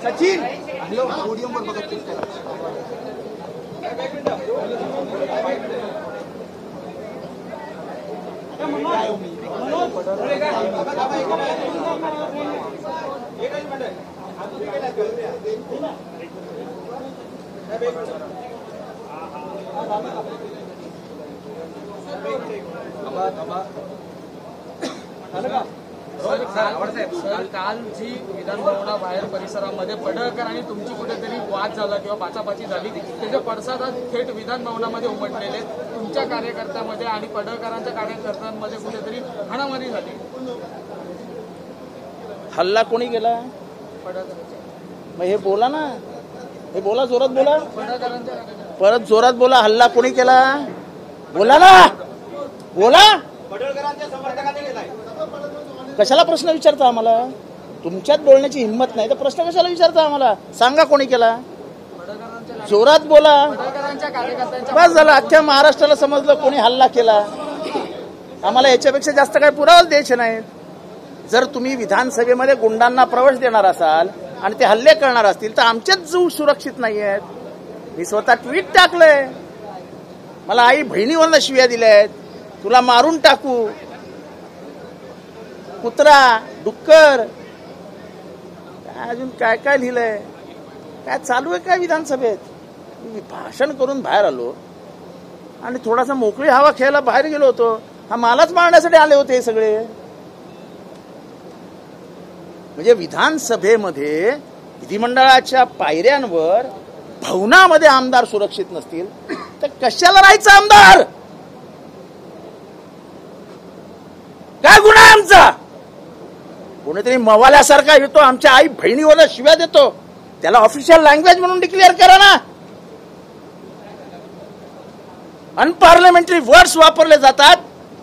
सचिन पोडियमवर बघत काल जी विधान भवनाबाहेर परिसरामध्ये पडळकर आणि तुमची कुठेतरी वाद झाला किंवा बाचाबाची झाली त्याचे पडसाद आज थेट विधान भवनामध्ये उमटलेले तुमच्या कार्यकर्त्यांमध्ये आणि पडळकरांच्या कार्यकर्त्यांमध्ये कुठेतरी हाणामारी झाली। हल्ला कोणी केला? पडळकरांच्या। मग हे बोला ना, हे बोला, जोरात बोला, पडळकरांच्या परत जोरात बोला। हल्ला कोणी केला? बोला ना, बोला। पडळकरांच्या समर्थकांनी केलाय। कशाला प्रश्न विचारता आम्हाला? तुमच्यात बोलण्याची हिंमत नाही तर प्रश्न कशाला विचारता आम्हाला? सांगा कोणी केला? जोरात बोला। बस झालं, अख्ख्या महाराष्ट्राला समजलं कोणी हल्ला केला। आम्हाला याच्यापेक्षा जास्त काही पुरावा द्यायचे नाहीत। जर तुम्ही विधानसभेमध्ये गुंडांना प्रवेश देणार असाल आणि ते हल्ले करणार असतील तर आमचेच जीव सुरक्षित नाही आहेत। मी स्वतः ट्विट टाकलंय, मला आई बहिणीवरनं शिव्या दिल्या आहेत, तुला मारून टाकू, कुत्रा, डुक्कर, अजून काय काय लिहिलंय, काय चालू आहे काय विधानसभेत? मी भाषण करून बाहेर आलो आणि थोडासा मोकळी हवा खेळायला बाहेर गेलो होतो, हा मलाच मारण्यासाठी आले होते हे सगळे। म्हणजे विधानसभेमध्ये विधिमंडळाच्या पायऱ्यांवर भवनामध्ये आमदार सुरक्षित नसतील तर कशाला राहायचं आमदार? काय गुन्हा आहे आमचा? कोणीतरी मवाल्यासारखा येतो, आमच्या आई बहिणीवर शिव्या देतो, त्याला ऑफिशियल लँग्वेज म्हणून डिक्लेअर करा ना। अनपार्लमेंटरी वर्ड्स वापरले जातात,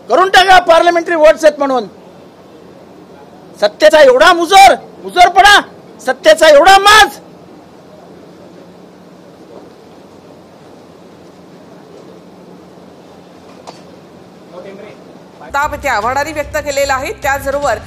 करून टाका पार्लमेंटरी वर्ड्स आहेत म्हणून। सत्तेचा एवढा मुजरपणा, सत्तेचा एवढा माज। ताप ते आव्हाडांनी व्यक्त केलेला आहे। त्याचबरोबर